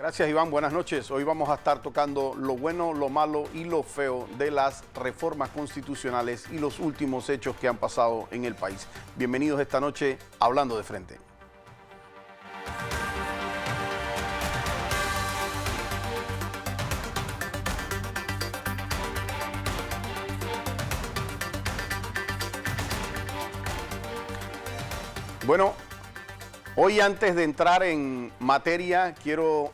Gracias, Iván. Buenas noches. Hoy vamos a estar tocando lo bueno, lo malo y lo feo de las reformas constitucionales y los últimos hechos que han pasado en el país. Bienvenidos esta noche a Hablando de Frente. Bueno, hoy antes de entrar en materia, quiero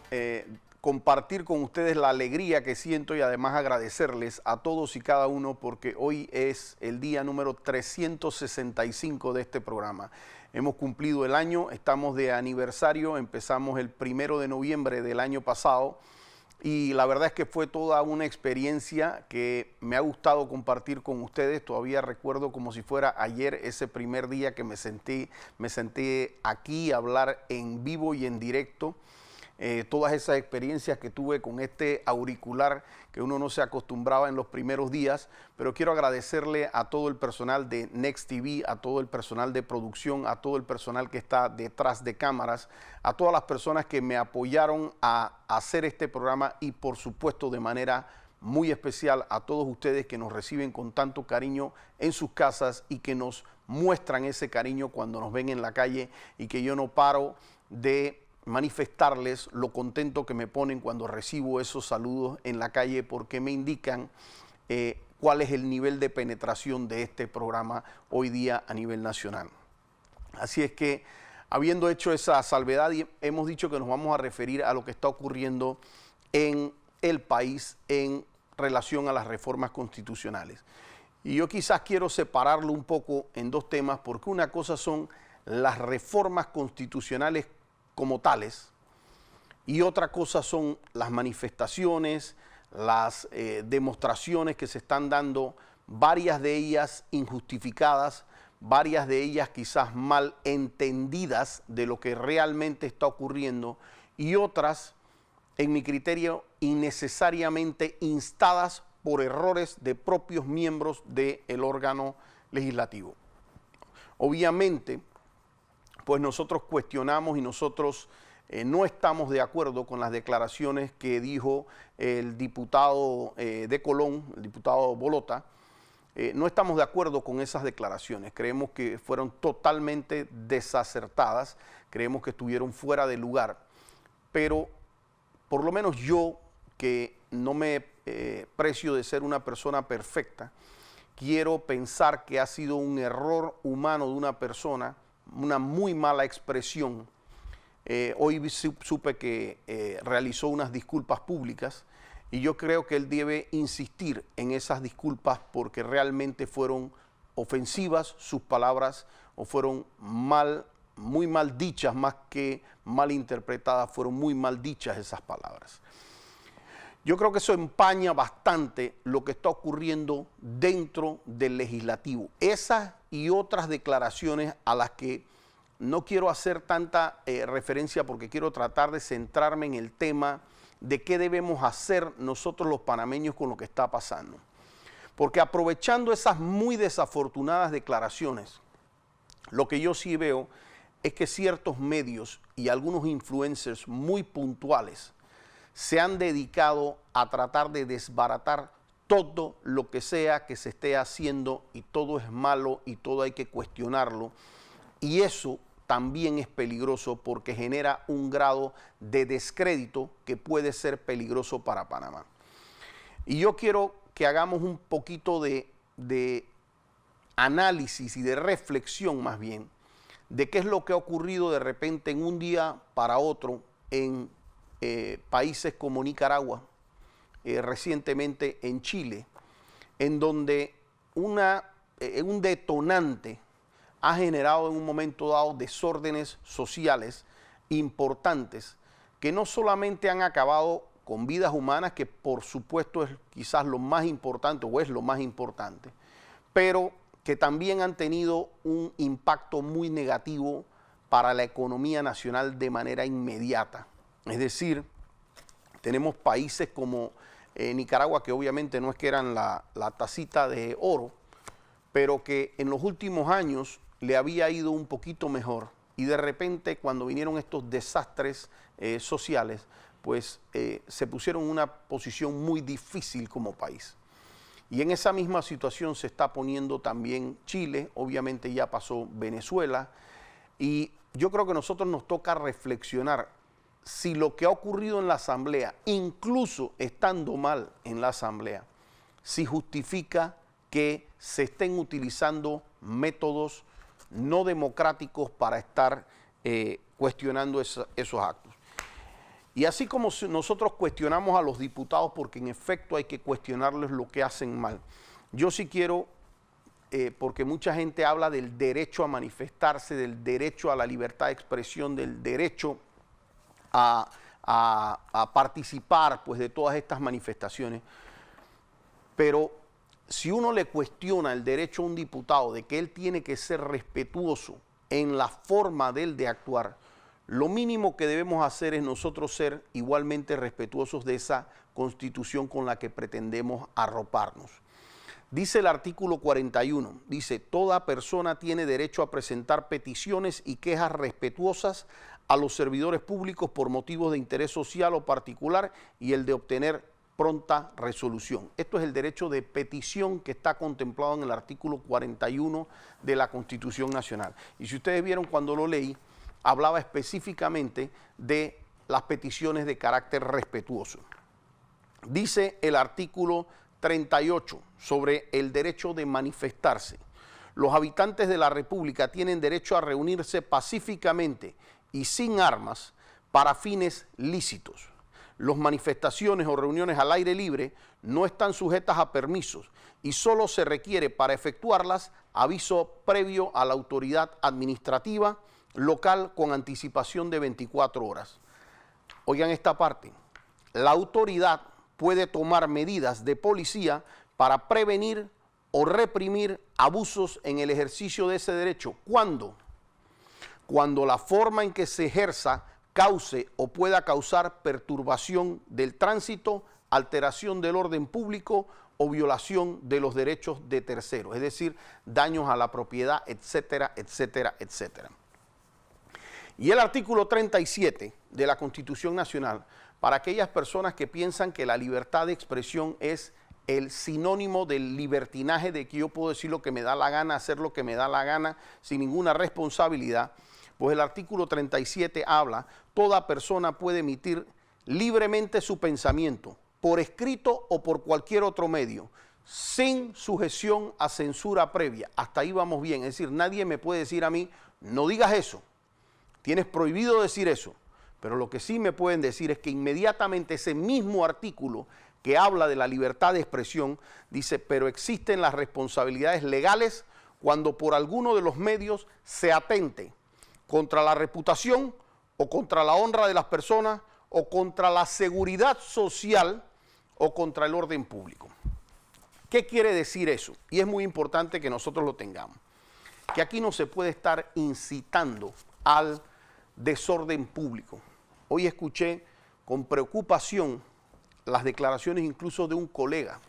compartir con ustedes la alegría que siento y además agradecerles a todos y cada uno porque hoy es el día número 365 de este programa. Hemos cumplido el año, estamos de aniversario, empezamos el 1 de noviembre del año pasado y la verdad es que fue toda una experiencia que me ha gustado compartir con ustedes. Todavía recuerdo como si fuera ayer ese primer día que me senté aquí a hablar en vivo y en directo. Todas esas experiencias que tuve con este auricular que uno no se acostumbraba en los primeros días, pero quiero agradecerle a todo el personal de Next TV, a todo el personal de producción, a todo el personal que está detrás de cámaras, a todas las personas que me apoyaron a hacer este programa y por supuesto de manera muy especial a todos ustedes que nos reciben con tanto cariño en sus casas y que nos muestran ese cariño cuando nos ven en la calle y que yo no paro de manifestarles lo contento que me ponen cuando recibo esos saludos en la calle porque me indican cuál es el nivel de penetración de este programa hoy día a nivel nacional. Así es que, habiendo hecho esa salvedad, hemos dicho que nos vamos a referir a lo que está ocurriendo en el país en relación a las reformas constitucionales. Y yo quizás quiero separarlo un poco en dos temas porque una cosa son las reformas constitucionales como tales, y otra cosa son las manifestaciones, las demostraciones que se están dando, varias de ellas injustificadas, varias de ellas quizás mal entendidas de lo que realmente está ocurriendo, y otras, en mi criterio, innecesariamente instadas por errores de propios miembros del órgano legislativo. Obviamente, pues nosotros cuestionamos y nosotros no estamos de acuerdo con las declaraciones que dijo el diputado de Colón, el diputado Bolota. No estamos de acuerdo con esas declaraciones, creemos que fueron totalmente desacertadas, creemos que estuvieron fuera de lugar, pero por lo menos yo, que no me precio de ser una persona perfecta, quiero pensar que ha sido un error humano de una persona, una muy mala expresión. Hoy supe que realizó unas disculpas públicas y yo creo que él debe insistir en esas disculpas porque realmente fueron ofensivas sus palabras o fueron muy mal dichas, más que mal interpretadas, fueron muy mal dichas esas palabras. Yo creo que eso empaña bastante lo que está ocurriendo dentro del legislativo. Esas y otras declaraciones a las que no quiero hacer tanta referencia porque quiero tratar de centrarme en el tema de qué debemos hacer nosotros los panameños con lo que está pasando. Porque aprovechando esas muy desafortunadas declaraciones, lo que yo sí veo es que ciertos medios y algunos influencers muy puntuales se han dedicado a tratar de desbaratar todo lo que sea que se esté haciendo y todo es malo y todo hay que cuestionarlo. Y eso también es peligroso porque genera un grado de descrédito que puede ser peligroso para Panamá. Y yo quiero que hagamos un poquito de análisis y de reflexión más bien de qué es lo que ha ocurrido de repente en un día para otro en países como Nicaragua, recientemente en Chile, en donde un detonante ha generado en un momento dado desórdenes sociales importantes que no solamente han acabado con vidas humanas, que por supuesto es quizás lo más importante o es lo más importante, pero que también han tenido un impacto muy negativo para la economía nacional de manera inmediata. Es decir, tenemos países como Nicaragua, que obviamente no es que eran la tacita de oro, pero que en los últimos años le había ido un poquito mejor y de repente cuando vinieron estos desastres sociales, pues se pusieron en una posición muy difícil como país. Y en esa misma situación se está poniendo también Chile, obviamente ya pasó Venezuela, y yo creo que a nosotros nos toca reflexionar si lo que ha ocurrido en la Asamblea, incluso estando mal en la Asamblea, si justifica que se estén utilizando métodos no democráticos para estar cuestionando esos actos. Y así como nosotros cuestionamos a los diputados, porque en efecto hay que cuestionarles lo que hacen mal, yo sí quiero, porque mucha gente habla del derecho a manifestarse, del derecho a la libertad de expresión, del derecho a participar pues, de todas estas manifestaciones, pero si uno le cuestiona el derecho a un diputado de que él tiene que ser respetuoso en la forma de él de actuar, lo mínimo que debemos hacer es nosotros ser igualmente respetuosos de esa Constitución con la que pretendemos arroparnos. Dice el artículo 41, dice, toda persona tiene derecho a presentar peticiones y quejas respetuosas a los servidores públicos por motivos de interés social o particular y el de obtener pronta resolución. Esto es el derecho de petición que está contemplado en el artículo 41 de la Constitución Nacional. Y si ustedes vieron cuando lo leí, hablaba específicamente de las peticiones de carácter respetuoso. Dice el artículo 38 sobre el derecho de manifestarse. Los habitantes de la República tienen derecho a reunirse pacíficamente y sin armas para fines lícitos. Las manifestaciones o reuniones al aire libre no están sujetas a permisos y solo se requiere para efectuarlas aviso previo a la autoridad administrativa local con anticipación de 24 horas. Oigan esta parte, la autoridad puede tomar medidas de policía para prevenir o reprimir abusos en el ejercicio de ese derecho. ¿Cuándo? Cuando la forma en que se ejerza cause o pueda causar perturbación del tránsito, alteración del orden público o violación de los derechos de terceros, es decir, daños a la propiedad, etcétera, etcétera, etcétera. Y el artículo 37 de la Constitución Nacional, para aquellas personas que piensan que la libertad de expresión es el sinónimo del libertinaje, de que yo puedo decir lo que me da la gana, hacer lo que me da la gana, sin ninguna responsabilidad, pues el artículo 37 habla, toda persona puede emitir libremente su pensamiento, por escrito o por cualquier otro medio, sin sujeción a censura previa. Hasta ahí vamos bien, es decir, nadie me puede decir a mí, no digas eso. Tienes prohibido decir eso, pero lo que sí me pueden decir es que inmediatamente ese mismo artículo que habla de la libertad de expresión, dice, pero existen las responsabilidades legales cuando por alguno de los medios se atente contra la reputación o contra la honra de las personas o contra la seguridad social o contra el orden público. ¿Qué quiere decir eso? Y es muy importante que nosotros lo tengamos. Que aquí no se puede estar incitando al desorden público. Hoy escuché con preocupación las declaraciones incluso de un colega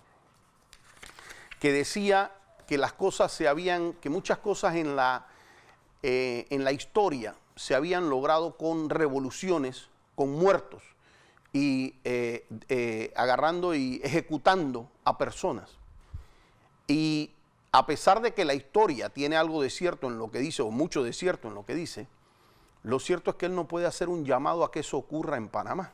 que decía que las cosas que muchas cosas en la historia se habían logrado con revoluciones, con muertos y agarrando y ejecutando a personas. Y a pesar de que la historia tiene algo de cierto en lo que dice, o mucho de cierto en lo que dice, lo cierto es que él no puede hacer un llamado a que eso ocurra en Panamá.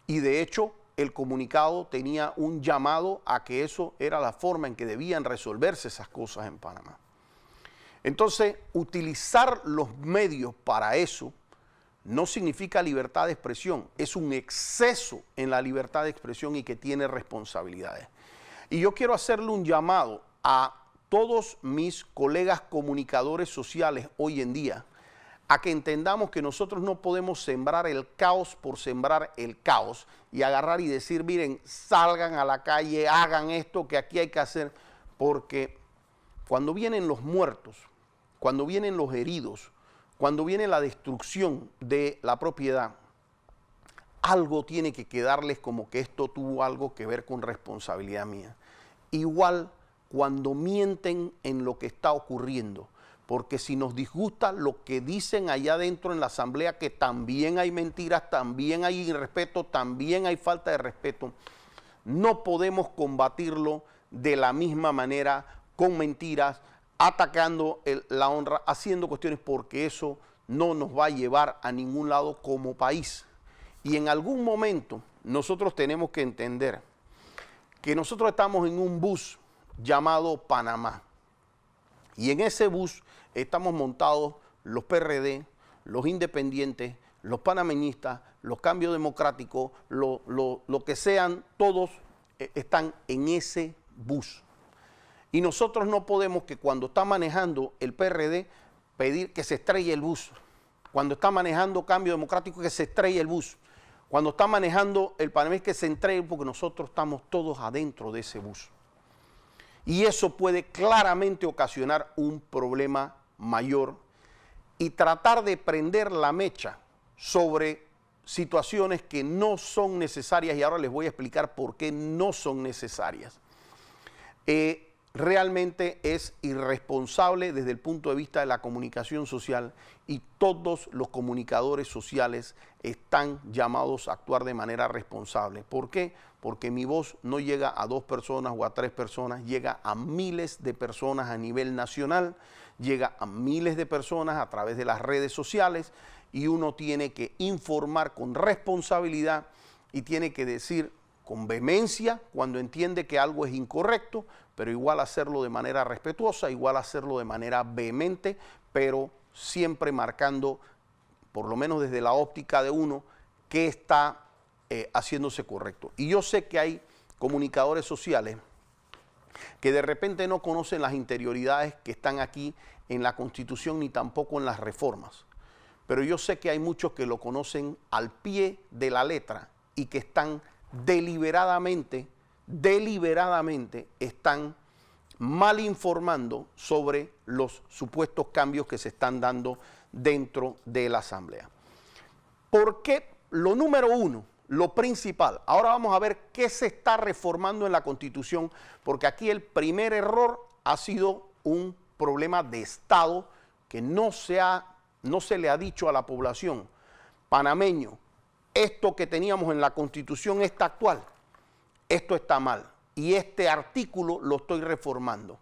Y de hecho, el comunicado tenía un llamado a que eso era la forma en que debían resolverse esas cosas en Panamá. Entonces, utilizar los medios para eso no significa libertad de expresión, es un exceso en la libertad de expresión y que tiene responsabilidades. Y yo quiero hacerle un llamado a todos mis colegas comunicadores sociales hoy en día, a que entendamos que nosotros no podemos sembrar el caos por sembrar el caos y agarrar y decir, miren, salgan a la calle, hagan esto que aquí hay que hacer, porque cuando vienen los muertos, cuando vienen los heridos, cuando viene la destrucción de la propiedad, algo tiene que quedarles como que esto tuvo algo que ver con responsabilidad mía. Igual cuando mienten en lo que está ocurriendo, porque si nos disgusta lo que dicen allá adentro en la asamblea, que también hay mentiras, también hay irrespeto, también hay falta de respeto, no podemos combatirlo de la misma manera, con mentiras, atacando la honra, haciendo cuestiones, porque eso no nos va a llevar a ningún lado como país. Y en algún momento nosotros tenemos que entender que nosotros estamos en un bus llamado Panamá. Y en ese bus estamos montados los PRD, los independientes, los panameñistas, los cambios democráticos, lo que sean, todos están en ese bus. Y nosotros no podemos, que cuando está manejando el PRD, pedir que se estrelle el bus. Cuando está manejando Cambio Democrático, que se estrelle el bus. Cuando está manejando el Panamá, que se estrelle, porque nosotros estamos todos adentro de ese bus. Y eso puede claramente ocasionar un problema mayor y tratar de prender la mecha sobre situaciones que no son necesarias, y ahora les voy a explicar por qué no son necesarias. Realmente es irresponsable desde el punto de vista de la comunicación social, y todos los comunicadores sociales están llamados a actuar de manera responsable. ¿Por qué? Porque mi voz no llega a 2 personas o a 3 personas, llega a miles de personas a nivel nacional, llega a miles de personas a través de las redes sociales, y uno tiene que informar con responsabilidad y tiene que decir con vehemencia cuando entiende que algo es incorrecto, pero igual hacerlo de manera respetuosa, igual hacerlo de manera vehemente, pero siempre marcando, por lo menos desde la óptica de uno, qué está haciéndose correcto. Y yo sé que hay comunicadores sociales que de repente no conocen las interioridades que están aquí en la Constitución ni tampoco en las reformas, pero yo sé que hay muchos que lo conocen al pie de la letra y que están deliberadamente están mal informando sobre los supuestos cambios que se están dando dentro de la Asamblea. ¿Por qué? Lo número uno, lo principal. Ahora vamos a ver qué se está reformando en la Constitución, porque aquí el primer error ha sido un problema de Estado que no se le ha dicho a la población panameño: esto que teníamos en la Constitución, esta actual, esto está mal, y este artículo lo estoy reformando.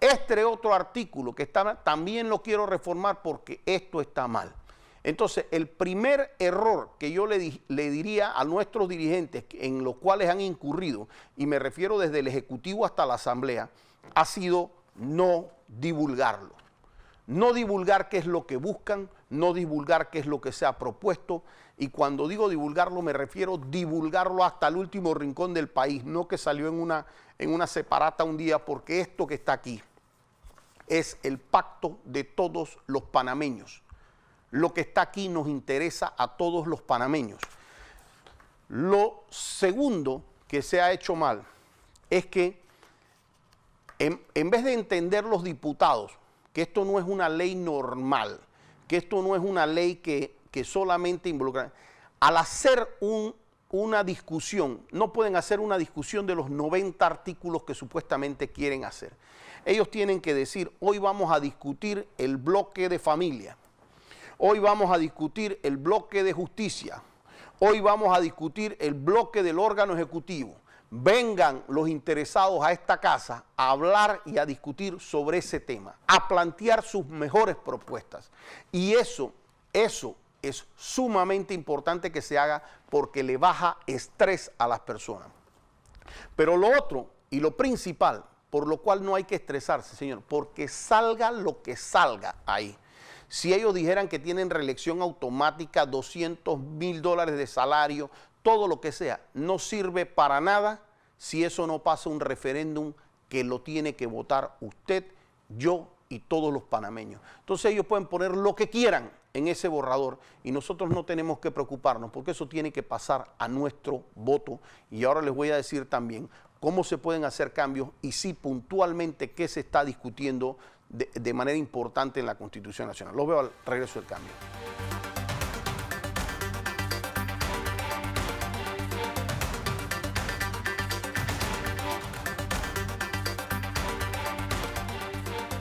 Este otro artículo que está mal, también lo quiero reformar porque esto está mal. Entonces, el primer error que yo le diría a nuestros dirigentes en los cuales han incurrido, y me refiero desde el Ejecutivo hasta la Asamblea, ha sido no divulgarlo. No divulgar qué es lo que buscan, no divulgar qué es lo que se ha propuesto. Y cuando digo divulgarlo, me refiero a divulgarlo hasta el último rincón del país, no que salió en una separata un día, porque esto que está aquí es el pacto de todos los panameños. Lo que está aquí nos interesa a todos los panameños. Lo segundo que se ha hecho mal es que en vez de entender los diputados que esto no es una ley normal, que esto no es una ley que solamente involucra, al hacer una discusión, no pueden hacer una discusión de los 90 artículos que supuestamente quieren hacer. Ellos tienen que decir: hoy vamos a discutir el bloque de familia, hoy vamos a discutir el bloque de justicia, hoy vamos a discutir el bloque del órgano ejecutivo. Vengan los interesados a esta casa a hablar y a discutir sobre ese tema, a plantear sus mejores propuestas. Y eso es sumamente importante que se haga, porque le baja estrés a las personas. Pero lo otro y lo principal, por lo cual no hay que estresarse, señor, porque salga lo que salga ahí. Si ellos dijeran que tienen reelección automática, $200,000 de salario, todo lo que sea, no sirve para nada si eso no pasa un referéndum que lo tiene que votar usted, yo y todos los panameños. Entonces ellos pueden poner lo que quieran en ese borrador y nosotros no tenemos que preocuparnos, porque eso tiene que pasar a nuestro voto. Y ahora les voy a decir también cómo se pueden hacer cambios y sí puntualmente qué se está discutiendo de manera importante en la Constitución Nacional. Los veo al regreso del cambio.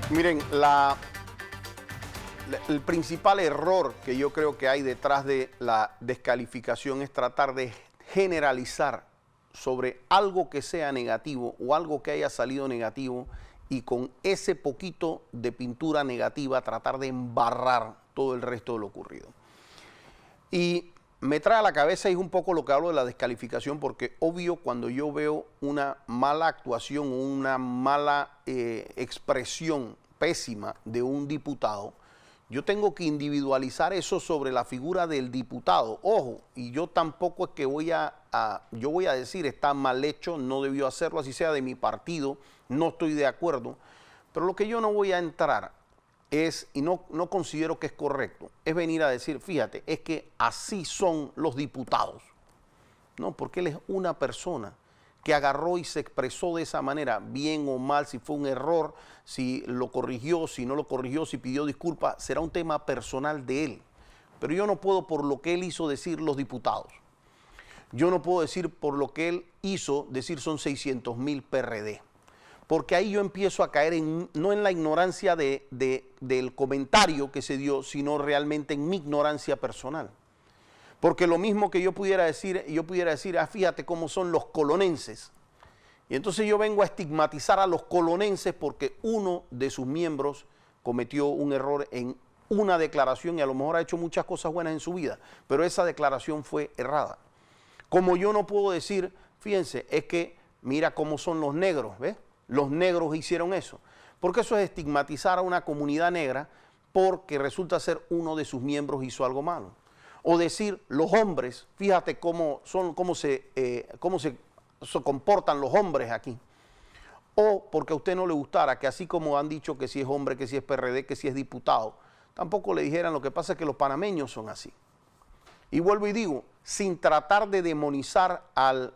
Miren, la El principal error que yo creo que hay detrás de la descalificación es tratar de generalizar sobre algo que sea negativo o algo que haya salido negativo y con ese poquito de pintura negativa tratar de embarrar todo el resto de lo ocurrido. Y me trae a la cabeza es un poco lo que hablo de la descalificación, porque obvio cuando yo veo una mala actuación o una mala expresión pésima de un diputado, yo tengo que individualizar eso sobre la figura del diputado. Ojo, y yo tampoco es que voy a decir está mal hecho, no debió hacerlo, así sea de mi partido, no estoy de acuerdo. Pero lo que yo no voy a entrar es, y no considero que es correcto, es venir a decir, fíjate, es que así son los diputados. No, porque él es una persona que agarró y se expresó de esa manera, bien o mal, si fue un error, si lo corrigió, si no lo corrigió, si pidió disculpas, será un tema personal de él. Pero yo no puedo por lo que él hizo decir los diputados. Yo no puedo decir por lo que él hizo decir son 600,000 PRD. Porque ahí yo empiezo a caer no en la ignorancia del comentario que se dio, sino realmente en mi ignorancia personal. Porque lo mismo que yo pudiera decir, fíjate cómo son los colonenses. Y entonces yo vengo a estigmatizar a los colonenses porque uno de sus miembros cometió un error en una declaración y a lo mejor ha hecho muchas cosas buenas en su vida, pero esa declaración fue errada. Como yo no puedo decir, fíjense, es que mira cómo son los negros, ¿ves? Los negros hicieron eso. Porque eso es estigmatizar a una comunidad negra porque resulta ser uno de sus miembros hizo algo malo. O decir, los hombres, fíjate cómo se comportan los hombres aquí. O porque a usted no le gustara que así como han dicho que si es hombre, que si es PRD, que si es diputado, tampoco le dijeran lo que pasa es que los panameños son así. Y vuelvo y digo, sin tratar de demonizar al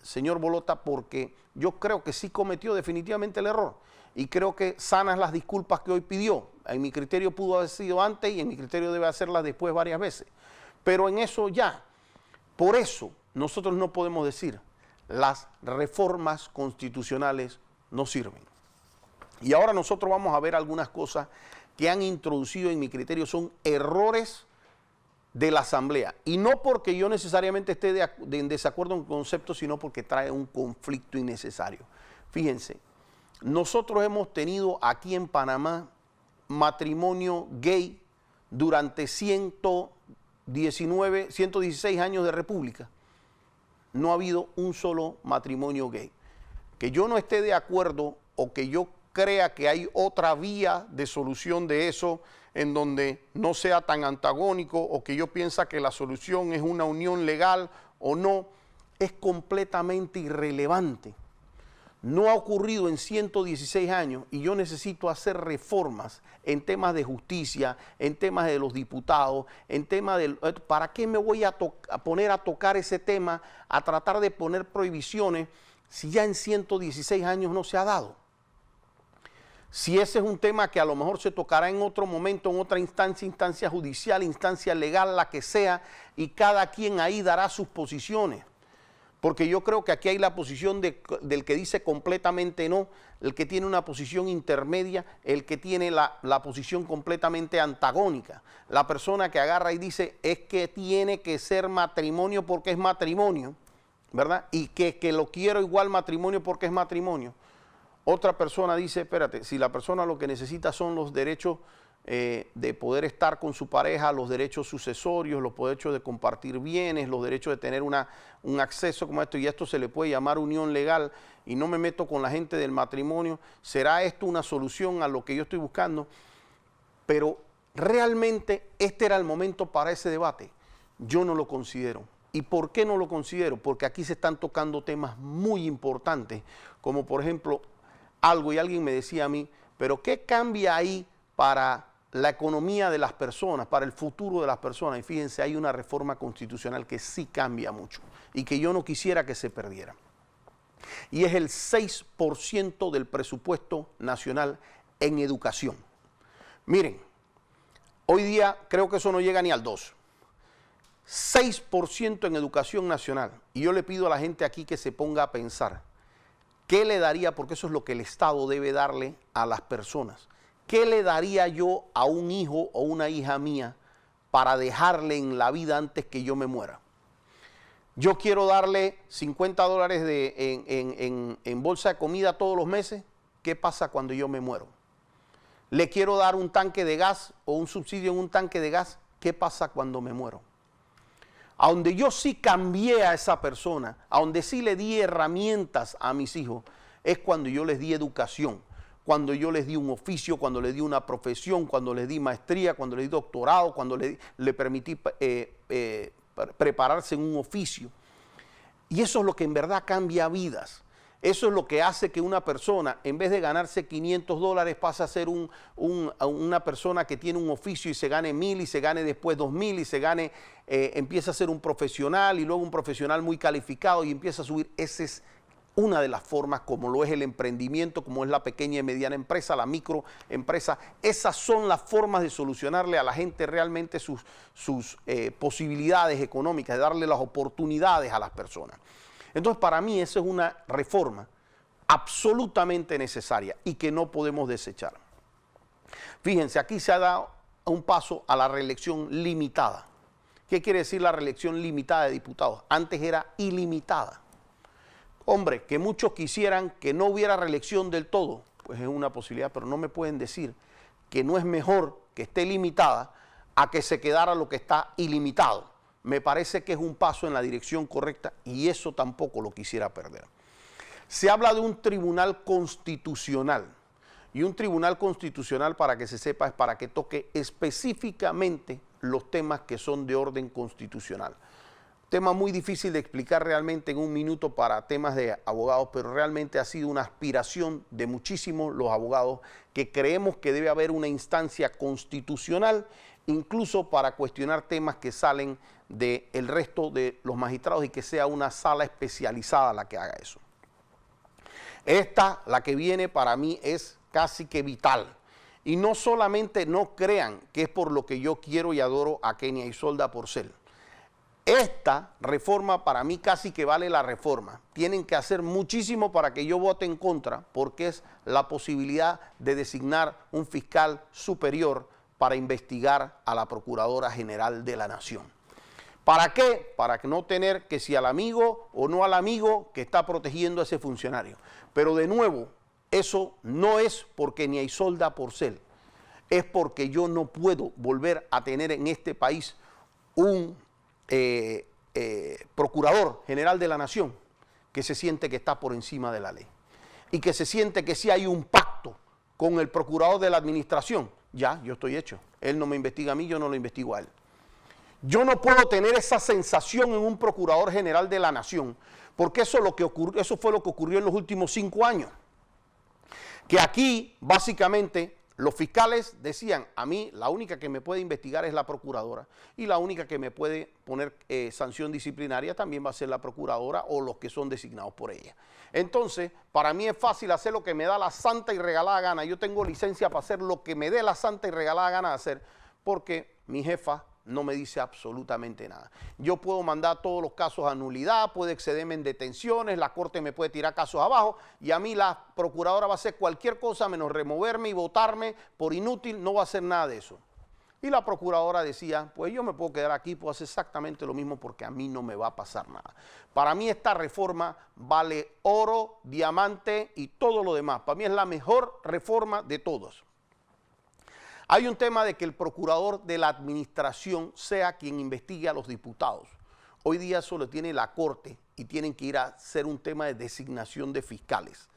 señor Bolota, porque yo creo que sí cometió definitivamente el error. Y creo que sanas las disculpas que hoy pidió. En mi criterio pudo haber sido antes y en mi criterio debe hacerlas después varias veces. Pero en eso ya, por eso nosotros no podemos decir las reformas constitucionales no sirven. Y ahora nosotros vamos a ver algunas cosas que han introducido en mi criterio, son errores de la Asamblea. Y no porque yo necesariamente esté en desacuerdo en conceptos, sino porque trae un conflicto innecesario. Fíjense. Nosotros hemos tenido aquí en Panamá matrimonio gay durante 116 años de república. No ha habido un solo matrimonio gay. Que yo no esté de acuerdo o que yo crea que hay otra vía de solución de eso en donde no sea tan antagónico o que yo piensa que la solución es una unión legal o no, es completamente irrelevante. No ha ocurrido en 116 años y yo necesito hacer reformas en temas de justicia, en temas de los diputados, en temas de... ¿Para qué me voy a poner a tocar ese tema, a tratar de poner prohibiciones si ya en 116 años no se ha dado? Si ese es un tema que a lo mejor se tocará en otro momento, en otra instancia judicial, instancia legal, la que sea, y cada quien ahí dará sus posiciones. Porque yo creo que aquí hay la posición del que dice completamente no, el que tiene una posición intermedia, el que tiene la posición completamente antagónica. La persona que agarra y dice es que tiene que ser matrimonio porque es matrimonio, ¿verdad? Y que lo quiero igual matrimonio porque es matrimonio. Otra persona dice, espérate, si la persona lo que necesita son los derechos de poder estar con su pareja, los derechos sucesorios, los derechos de compartir bienes, los derechos de tener un acceso como esto, y esto se le puede llamar unión legal, y no me meto con la gente del matrimonio, ¿será esto una solución a lo que yo estoy buscando? Pero realmente este era el momento para ese debate. Yo no lo considero. ¿Y por qué no lo considero? Porque aquí se están tocando temas muy importantes, como por ejemplo algo, y alguien me decía a mí, pero ¿qué cambia ahí para la economía de las personas, para el futuro de las personas? Y fíjense, hay una reforma constitucional que sí cambia mucho y que yo no quisiera que se perdiera. Y es el 6% del presupuesto nacional en educación. Miren, hoy día creo que eso no llega ni al 2%. 6% en educación nacional. Y yo le pido a la gente aquí que se ponga a pensar, ¿qué le daría? Porque eso es lo que el Estado debe darle a las personas. ¿qué le daría yo a un hijo o una hija mía para dejarle en la vida antes que yo me muera? Yo quiero darle $50 en bolsa de comida todos los meses. ¿Qué pasa cuando yo me muero? Le quiero dar un tanque de gas o un subsidio en un tanque de gas. ¿Qué pasa cuando me muero? A donde yo sí cambié a esa persona, a donde sí le di herramientas a mis hijos, es cuando yo les di educación, cuando yo les di un oficio, cuando les di una profesión, cuando les di maestría, cuando les di doctorado, cuando le permití prepararse en un oficio. Y eso es lo que en verdad cambia vidas. Eso es lo que hace que una persona, en vez de ganarse $500, pase a ser una persona que tiene un oficio y se gane 1,000 y se gane después 2,000 y se gane, empieza a ser un profesional y luego un profesional muy calificado y empieza a subir. Esa es una de las formas, como lo es el emprendimiento, como es la pequeña y mediana empresa, la microempresa. Esas son las formas de solucionarle a la gente realmente sus posibilidades económicas, de darle las oportunidades a las personas. Entonces, para mí, eso es una reforma absolutamente necesaria y que no podemos desechar. Fíjense, aquí se ha dado un paso a la reelección limitada. ¿Qué quiere decir la reelección limitada de diputados? Antes era ilimitada. Hombre, que muchos quisieran que no hubiera reelección del todo, pues es una posibilidad, pero no me pueden decir que no es mejor que esté limitada a que se quedara lo que está ilimitado. Me parece que es un paso en la dirección correcta y eso tampoco lo quisiera perder. Se habla de un tribunal constitucional y un tribunal constitucional, para que se sepa, es para que toque específicamente los temas que son de orden constitucional. Tema muy difícil de explicar realmente en un minuto para temas de abogados, pero realmente ha sido una aspiración de muchísimos los abogados que creemos que debe haber una instancia constitucional, incluso para cuestionar temas que salen del resto de los magistrados y que sea una sala especializada la que haga eso. Esta, la que viene, para mí es casi que vital. Y no solamente no crean que es por lo que yo quiero y adoro a Kenia Isolda Porcel. Esta reforma para mí casi que vale la reforma. Tienen que hacer muchísimo para que yo vote en contra, porque es la posibilidad de designar un fiscal superior para investigar a la Procuradora General de la Nación. ¿Para qué? Para no tener que si al amigo o no al amigo que está protegiendo a ese funcionario. Pero de nuevo, eso no es porque Kenia Isolda Porcel, es porque yo no puedo volver a tener en este país un Procurador General de la Nación que se siente que está por encima de la ley y que se siente que si hay un pacto con el Procurador de la Administración, ya, yo estoy hecho. Él no me investiga a mí, yo no lo investigo a él. Yo no puedo tener esa sensación en un Procurador General de la Nación, porque eso fue lo que ocurrió en los últimos 5 años. Que aquí, básicamente, los fiscales decían, a mí la única que me puede investigar es la procuradora y la única que me puede poner sanción disciplinaria también va a ser la procuradora o los que son designados por ella. Entonces, para mí es fácil hacer lo que me da la santa y regalada gana. Yo tengo licencia para hacer lo que me dé la santa y regalada gana de hacer, porque mi jefa no me dice absolutamente nada. Yo puedo mandar todos los casos a nulidad, puede excederme en detenciones, la corte me puede tirar casos abajo y a mí la procuradora va a hacer cualquier cosa menos removerme y votarme por inútil, no va a hacer nada de eso. Y la procuradora decía, pues yo me puedo quedar aquí, puedo hacer exactamente lo mismo porque a mí no me va a pasar nada. Para mí esta reforma vale oro, diamante y todo lo demás. Para mí es la mejor reforma de todos. Hay un tema de que el procurador de la administración sea quien investigue a los diputados. Hoy día solo tiene la Corte y tienen que ir a hacer un tema de designación de fiscales.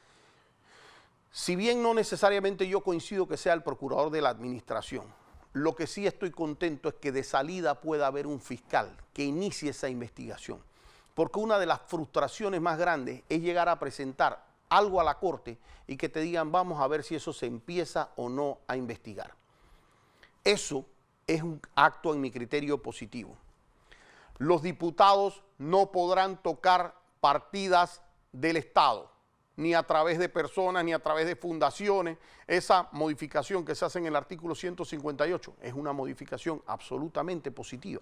Si bien no necesariamente yo coincido que sea el procurador de la administración, lo que sí estoy contento es que de salida pueda haber un fiscal que inicie esa investigación. Porque una de las frustraciones más grandes es llegar a presentar algo a la Corte y que te digan vamos a ver si eso se empieza o no a investigar. Eso es un acto, en mi criterio, positivo. Los diputados no podrán tocar partidas del Estado, ni a través de personas, ni a través de fundaciones. Esa modificación que se hace en el artículo 158 es una modificación absolutamente positiva.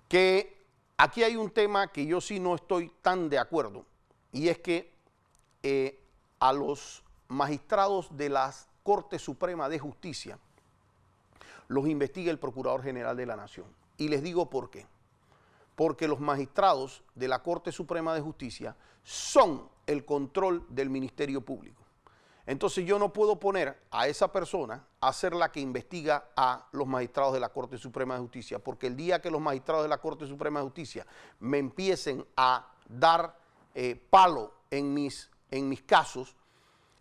Que aquí hay un tema que yo sí no estoy tan de acuerdo, y es que a los magistrados de las Corte Suprema de Justicia los investiga el Procurador General de la Nación. Y les digo por qué. Porque los magistrados de la Corte Suprema de Justicia son el control del Ministerio Público. Entonces yo no puedo poner a esa persona a ser la que investiga a los magistrados de la Corte Suprema de Justicia, porque el día que los magistrados de la Corte Suprema de Justicia me empiecen a dar palo en mis casos,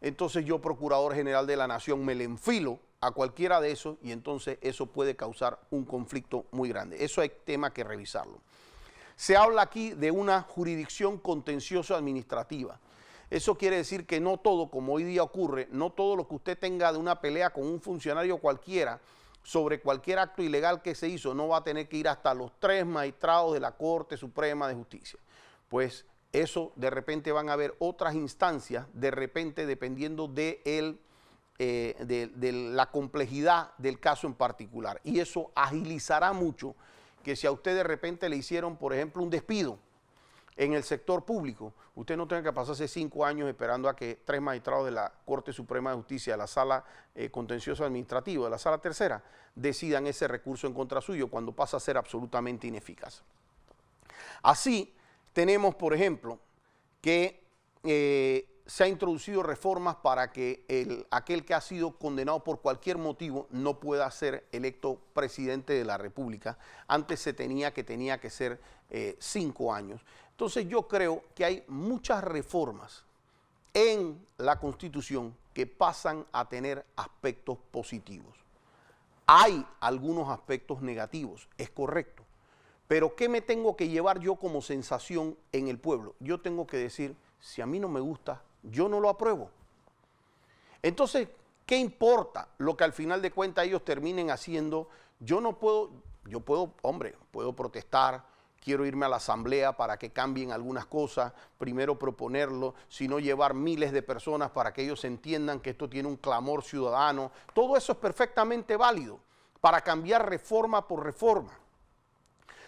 entonces yo, Procurador General de la Nación, me le enfilo a cualquiera de esos y entonces eso puede causar un conflicto muy grande. Eso hay tema que revisarlo. Se habla aquí de una jurisdicción contencioso administrativa. Eso quiere decir que no todo, como hoy día ocurre, no todo lo que usted tenga de una pelea con un funcionario cualquiera sobre cualquier acto ilegal que se hizo, no va a tener que ir hasta los 3 magistrados de la Corte Suprema de Justicia. Pues eso de repente van a haber otras instancias, de repente dependiendo de la complejidad del caso en particular. Y eso agilizará mucho que si a usted de repente le hicieron, por ejemplo, un despido en el sector público, usted no tenga que pasarse 5 años esperando a que 3 magistrados de la Corte Suprema de Justicia, de la Sala Contencioso Administrativo, de la Sala Tercera, decidan ese recurso en contra suyo cuando pasa a ser absolutamente ineficaz. Así, tenemos, por ejemplo, que se ha introducido reformas para que aquel que ha sido condenado por cualquier motivo no pueda ser electo presidente de la República. Antes tenía que ser 5 años. Entonces yo creo que hay muchas reformas en la Constitución que pasan a tener aspectos positivos. Hay algunos aspectos negativos, es correcto. Pero ¿qué me tengo que llevar yo como sensación en el pueblo? Yo tengo que decir, si a mí no me gusta, yo no lo apruebo. Entonces, ¿qué importa lo que al final de cuentas ellos terminen haciendo? Puedo protestar, quiero irme a la asamblea para que cambien algunas cosas, primero proponerlo, sino llevar miles de personas para que ellos entiendan que esto tiene un clamor ciudadano. Todo eso es perfectamente válido para cambiar reforma por reforma.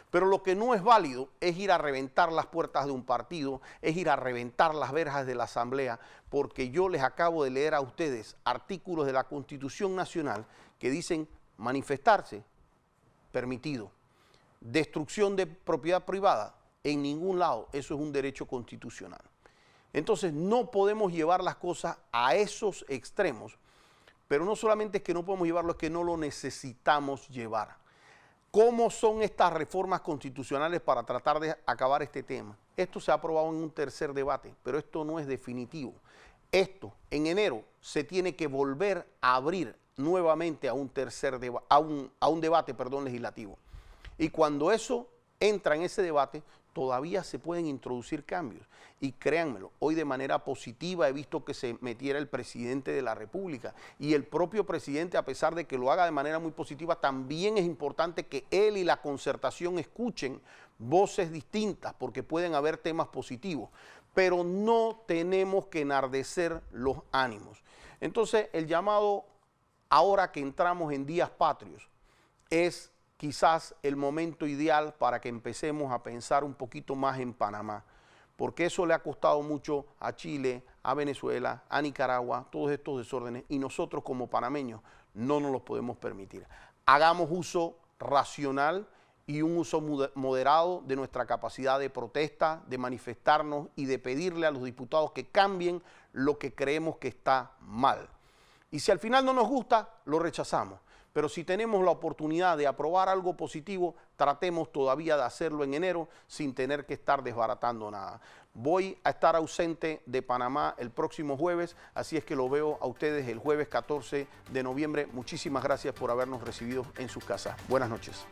Pero lo que no es válido es ir a reventar las puertas de un partido, es ir a reventar las verjas de la Asamblea, porque yo les acabo de leer a ustedes artículos de la Constitución Nacional que dicen manifestarse, permitido. Destrucción de propiedad privada, en ningún lado, eso es un derecho constitucional. Entonces no podemos llevar las cosas a esos extremos, pero no solamente es que no podemos llevarlo, es que no lo necesitamos llevar. ¿Cómo son estas reformas constitucionales para tratar de acabar este tema? Esto se ha aprobado en un tercer debate, pero esto no es definitivo. Esto, en enero, se tiene que volver a abrir nuevamente a un debate legislativo. Y cuando eso entra en ese debate, todavía se pueden introducir cambios. Y créanmelo, hoy de manera positiva he visto que se metiera el presidente de la República. Y el propio presidente, a pesar de que lo haga de manera muy positiva, también es importante que él y la concertación escuchen voces distintas, porque pueden haber temas positivos. Pero no tenemos que enardecer los ánimos. Entonces, el llamado, ahora que entramos en días patrios, es quizás el momento ideal para que empecemos a pensar un poquito más en Panamá, porque eso le ha costado mucho a Chile, a Venezuela, a Nicaragua, todos estos desórdenes, y nosotros como panameños no nos los podemos permitir. Hagamos uso racional y un uso moderado de nuestra capacidad de protesta, de manifestarnos y de pedirle a los diputados que cambien lo que creemos que está mal. Y si al final no nos gusta, lo rechazamos. Pero si tenemos la oportunidad de aprobar algo positivo, tratemos todavía de hacerlo en enero sin tener que estar desbaratando nada. Voy a estar ausente de Panamá el próximo jueves, así es que lo veo a ustedes el jueves 14 de noviembre. Muchísimas gracias por habernos recibido en sus casas. Buenas noches.